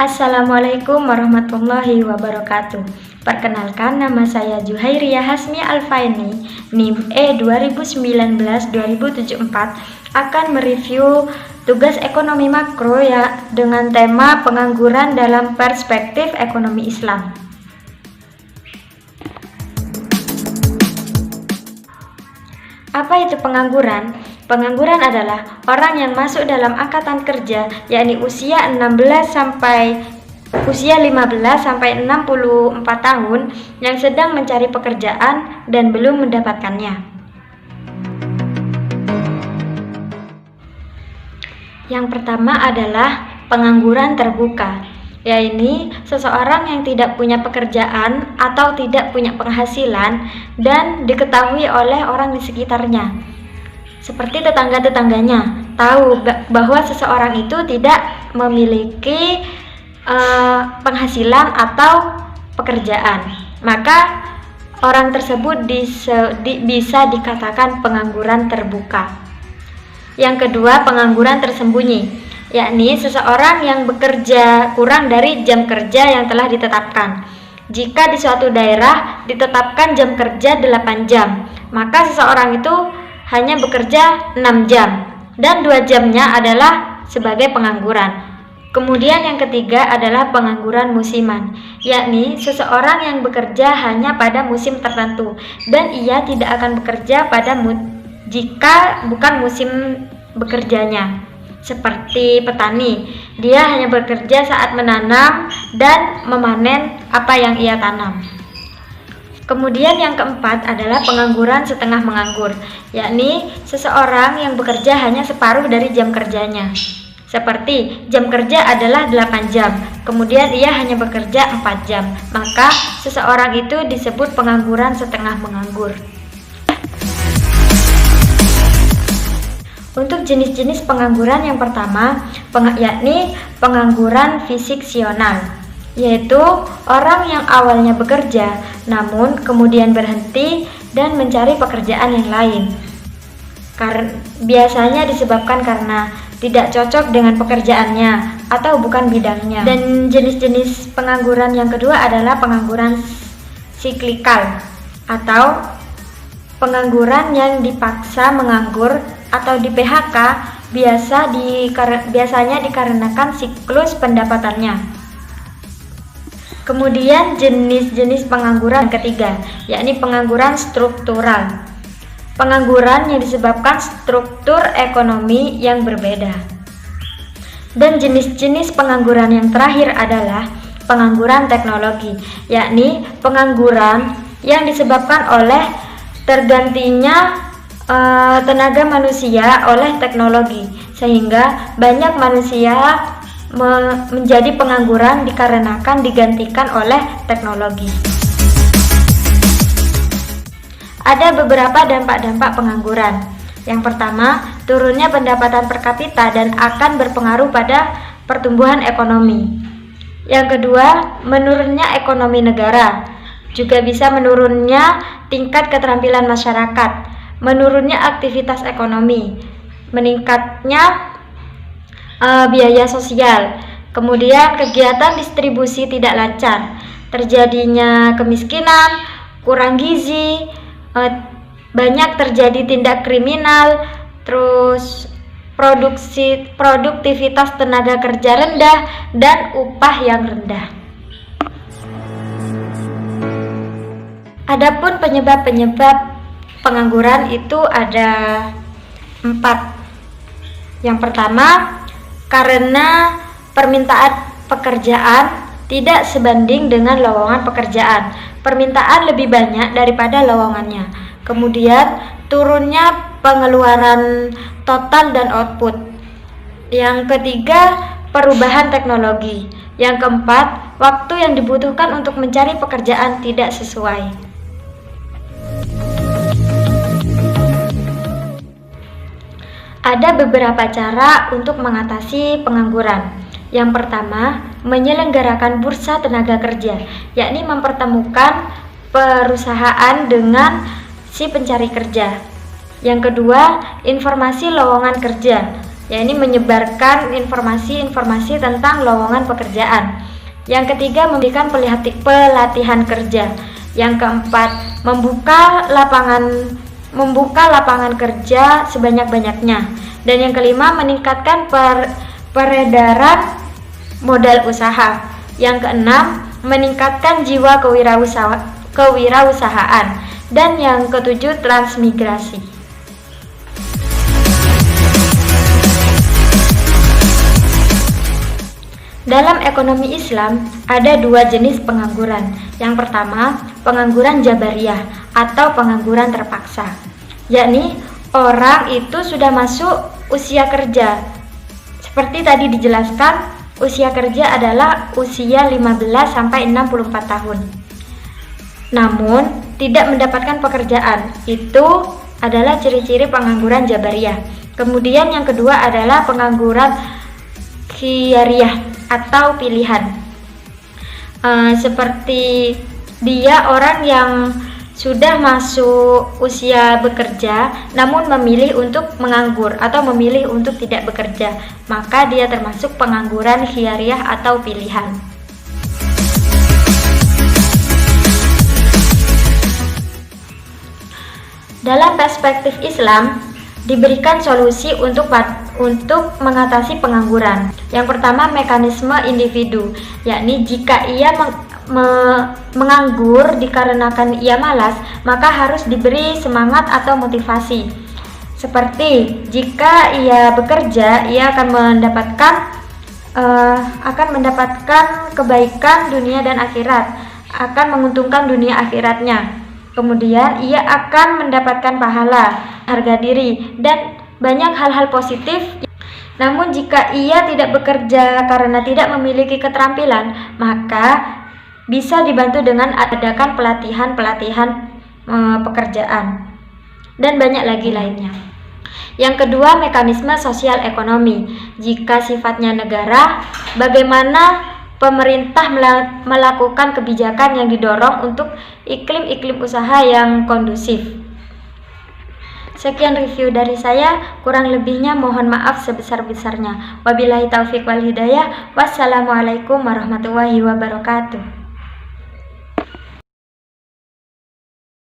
Assalamualaikum warahmatullahi wabarakatuh. Perkenalkan, nama saya Juhairiyah Hasmi Alfaini, NIM E2019-2074, akan mereview tugas ekonomi makro ya dengan tema pengangguran dalam perspektif ekonomi Islam. Apa itu pengangguran? Pengangguran adalah orang yang masuk dalam angkatan kerja, yakni usia 15 sampai 64 tahun yang sedang mencari pekerjaan dan belum mendapatkannya. Yang pertama adalah pengangguran terbuka, yaitu seseorang yang tidak punya pekerjaan atau tidak punya penghasilan dan diketahui oleh orang di sekitarnya. Seperti tetangga-tetangganya tahu bahwa seseorang itu tidak memiliki penghasilan atau pekerjaan, maka orang tersebut bisa dikatakan pengangguran terbuka. Yang kedua, pengangguran tersembunyi, yakni seseorang yang bekerja kurang dari jam kerja yang telah ditetapkan. Jika di suatu daerah ditetapkan jam kerja 8 jam, maka seseorang itu hanya bekerja 6 jam dan 2 jamnya adalah sebagai pengangguran. Kemudian yang ketiga adalah pengangguran musiman, yakni seseorang yang bekerja hanya pada musim tertentu dan ia tidak akan bekerja jika bukan musim bekerjanya. Seperti petani, dia hanya bekerja saat menanam dan memanen apa yang ia tanam. Kemudian yang keempat adalah pengangguran setengah menganggur, yakni seseorang yang bekerja hanya separuh dari jam kerjanya. Seperti jam kerja adalah 8 jam, kemudian ia hanya bekerja 4 jam, maka seseorang itu disebut pengangguran setengah menganggur. Untuk jenis-jenis pengangguran yang pertama, yakni pengangguran fisiksional, yaitu orang yang awalnya bekerja namun kemudian berhenti dan mencari pekerjaan yang lain. Biasanya disebabkan karena tidak cocok dengan pekerjaannya atau bukan bidangnya. Dan jenis-jenis pengangguran yang kedua adalah pengangguran siklikal atau pengangguran yang dipaksa menganggur atau di PHK, biasanya dikarenakan siklus pendapatannya. Kemudian jenis-jenis pengangguran ketiga, yakni pengangguran struktural. Pengangguran yang disebabkan struktur ekonomi yang berbeda. Dan jenis-jenis pengangguran yang terakhir adalah pengangguran teknologi, yakni pengangguran yang disebabkan oleh tergantinya tenaga manusia oleh teknologi, sehingga banyak manusia menjadi pengangguran dikarenakan digantikan oleh teknologi. Ada beberapa dampak-dampak pengangguran. Yang pertama, turunnya pendapatan per kapita dan akan berpengaruh pada pertumbuhan ekonomi. Yang kedua, menurunnya ekonomi negara. Juga bisa menurunnya tingkat keterampilan masyarakat, menurunnya aktivitas ekonomi, meningkatnya biaya sosial, kemudian kegiatan distribusi tidak lancar, terjadinya kemiskinan, kurang gizi, banyak terjadi tindak kriminal, terus produktivitas tenaga kerja rendah dan upah yang rendah. Adapun penyebab-penyebab pengangguran itu ada 4. Yang pertama, karena permintaan pekerjaan tidak sebanding dengan lowongan pekerjaan. Permintaan lebih banyak daripada lowongannya. Kemudian turunnya pengeluaran total dan output. Yang ketiga, perubahan teknologi. Yang keempat, waktu yang dibutuhkan untuk mencari pekerjaan tidak sesuai. Ada beberapa cara untuk mengatasi pengangguran. Yang pertama, menyelenggarakan bursa tenaga kerja, yakni mempertemukan perusahaan dengan si pencari kerja. Yang kedua, informasi lowongan kerja. yakni menyebarkan informasi-informasi tentang lowongan pekerjaan. Yang ketiga, memberikan pelatihan kerja. Yang keempat, membuka lapangan kerja sebanyak-banyaknya. Dan yang kelima, meningkatkan peredaran modal usaha. Yang keenam, meningkatkan jiwa kewirausahaan. Dan yang ketujuh, transmigrasi. Dalam ekonomi Islam, ada dua jenis pengangguran. Yang pertama, pengangguran jabariyah atau pengangguran terpaksa, yakni orang itu sudah masuk usia kerja. Seperti tadi dijelaskan, usia kerja adalah usia 15 sampai 64 tahun. Namun, tidak mendapatkan pekerjaan. Itu adalah ciri-ciri pengangguran jabariyah. Kemudian yang kedua adalah pengangguran khiyariyah atau pilihan. Seperti dia orang yang sudah masuk usia bekerja namun memilih untuk menganggur atau memilih untuk tidak bekerja, maka dia termasuk pengangguran khiyariyah atau pilihan. Dalam perspektif Islam, diberikan solusi untuk mengatasi pengangguran. Yang pertama, mekanisme individu, yakni jika ia menganggur dikarenakan ia malas, maka harus diberi semangat atau motivasi. Seperti jika ia bekerja, ia akan mendapatkan kebaikan dunia dan akhirat, akan menguntungkan dunia akhiratnya. Kemudian ia akan mendapatkan pahala, harga diri, dan banyak hal-hal positif. Namun jika ia tidak bekerja karena tidak memiliki keterampilan, maka bisa dibantu dengan adakan pelatihan pekerjaan dan banyak lagi lainnya. Yang kedua, mekanisme sosial ekonomi. Jika sifatnya negara, bagaimana pemerintah melakukan kebijakan yang didorong untuk iklim usaha yang kondusif. Sekian review dari saya, kurang lebihnya mohon maaf sebesar-besarnya. Wabillahi taufiq wal hidayah. Wassalamualaikum warahmatullahi wabarakatuh.